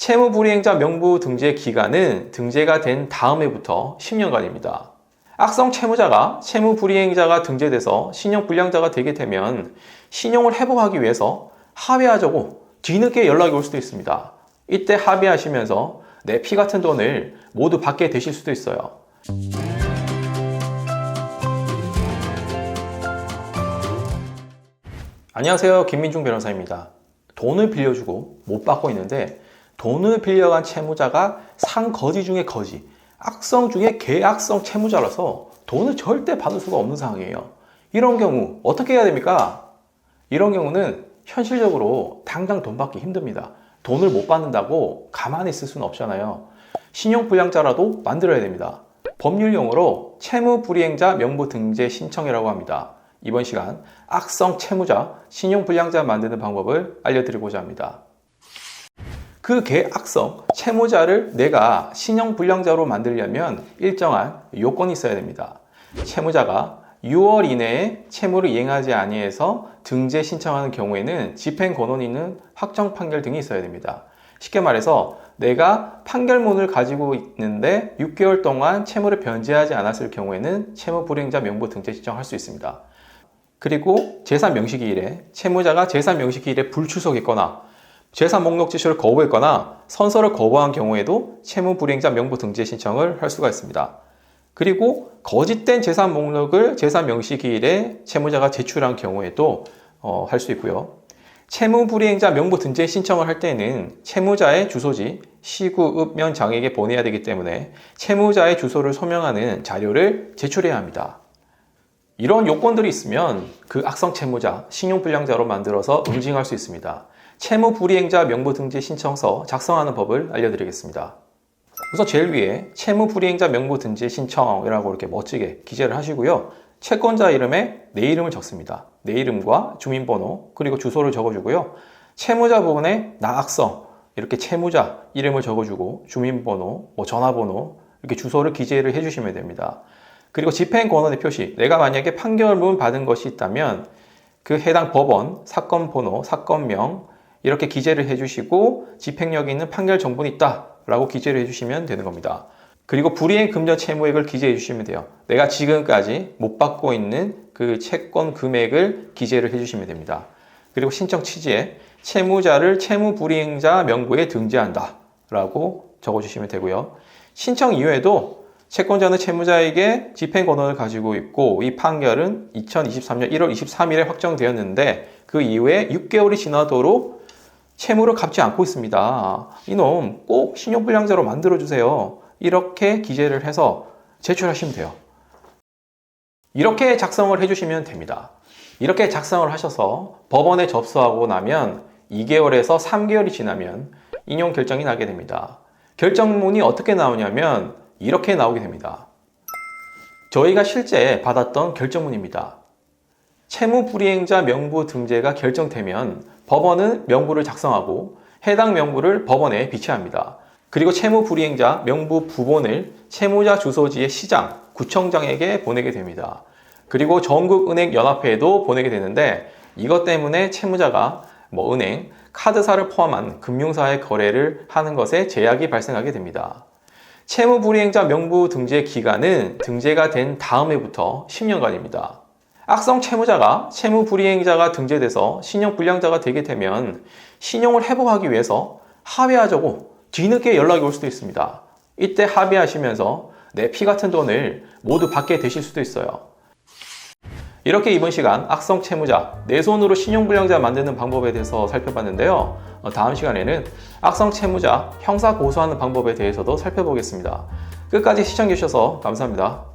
채무불이행자 명부 등재 기간은 등재가 된 다음 해부터 10년간입니다. 악성 채무자가 채무불이행자가 등재돼서 신용불량자가 되게 되면 신용을 회복하기 위해서 합의하자고 뒤늦게 연락이 올 수도 있습니다. 이때 합의하시면서 내 피 같은 돈을 모두 받게 되실 수도 있어요. 안녕하세요, 김민중 변호사입니다. 돈을 빌려주고 못 받고 있는데 돈을 빌려간 채무자가 상거지 중에 거지, 악성 중에 개악성 채무자라서 돈을 절대 받을 수가 없는 상황이에요. 이런 경우 어떻게 해야 됩니까? 이런 경우는 현실적으로 당장 돈 받기 힘듭니다. 돈을 못 받는다고 가만히 있을 수는 없잖아요. 신용불량자라도 만들어야 됩니다. 법률 용어로 채무불이행자 명부 등재 신청이라고 합니다. 이번 시간 악성 채무자, 신용불량자 만드는 방법을 알려드리고자 합니다. 그 개악성 채무자를 내가 신용불량자로 만들려면 일정한 요건이 있어야 됩니다. 채무자가 6월 이내에 채무를 이행하지 아니해서 등재 신청하는 경우에는 집행권한이 있는 확정 판결 등이 있어야 됩니다. 쉽게 말해서 내가 판결문을 가지고 있는데 6개월 동안 채무를 변제하지 않았을 경우에는 채무불이행자 명부 등재 신청할 수 있습니다. 그리고 재산 명시기일에 채무자가 재산 명시기일에 불출석했거나 재산 목록 제출을 거부했거나 선서를 거부한 경우에도 채무불이행자 명부 등재 신청을 할 수가 있습니다. 그리고 거짓된 재산 목록을 재산 명시기일에 채무자가 제출한 경우에도 할 수 있고요. 채무불이행자 명부 등재 신청을 할 때는 채무자의 주소지 시구읍면 장에게 보내야 되기 때문에 채무자의 주소를 소명하는 자료를 제출해야 합니다. 이런 요건들이 있으면 그 악성 채무자, 신용불량자로 만들어서 응징할 수 있습니다. 채무불이행자 명부 등재 신청서 작성하는 법을 알려드리겠습니다. 우선 제일 위에 채무불이행자 명부 등재 신청이라고 이렇게 멋지게 기재를 하시고요. 채권자 이름에 내 이름을 적습니다. 내 이름과 주민번호 그리고 주소를 적어주고요. 채무자 부분에 나악성 이렇게 채무자 이름을 적어주고 주민번호, 전화번호 이렇게 주소를 기재를 해주시면 됩니다. 그리고 집행권한의 표시, 내가 만약에 판결문 받은 것이 있다면 그 해당 법원, 사건 번호, 사건명 이렇게 기재를 해주시고 집행력이 있는 판결 정보는 있다 라고 기재를 해주시면 되는 겁니다. 그리고 불이행 금전 채무액을 기재해 주시면 돼요. 내가 지금까지 못 받고 있는 그 채권 금액을 기재를 해주시면 됩니다. 그리고 신청 취지에 채무자를 채무불이행자 명부에 등재한다 라고 적어주시면 되고요. 신청 이후에도 채권자는 채무자에게 집행권한을 가지고 있고 이 판결은 2023년 1월 23일에 확정되었는데 그 이후에 6개월이 지나도록 채무를 갚지 않고 있습니다. 이놈 꼭 신용불량자로 만들어주세요. 이렇게 기재를 해서 제출하시면 돼요. 이렇게 작성을 해주시면 됩니다. 이렇게 작성을 하셔서 법원에 접수하고 나면 2개월에서 3개월이 지나면 인용 결정이 나게 됩니다. 결정문이 어떻게 나오냐면 이렇게 나오게 됩니다. 저희가 실제 받았던 결정문입니다. 채무불이행자 명부 등재가 결정되면 법원은 명부를 작성하고 해당 명부를 법원에 비치합니다. 그리고 채무불이행자 명부 부본을 채무자 주소지의 시장, 구청장에게 보내게 됩니다. 그리고 전국은행연합회에도 보내게 되는데 이것 때문에 채무자가 은행, 카드사를 포함한 금융사의 거래를 하는 것에 제약이 발생하게 됩니다. 채무불이행자 명부 등재 기간은 등재가 된 다음 해부터 10년간입니다. 악성 채무자가 채무불이행자가 등재돼서 신용불량자가 되게 되면 신용을 회복하기 위해서 합의하자고 뒤늦게 연락이 올 수도 있습니다. 이때 합의하시면서 내 피 같은 돈을 모두 받게 되실 수도 있어요. 이렇게 이번 시간 악성 채무자, 내 손으로 신용불량자 만드는 방법에 대해서 살펴봤는데요. 다음 시간에는 악성 채무자 형사 고소하는 방법에 대해서도 살펴보겠습니다. 끝까지 시청해 주셔서 감사합니다.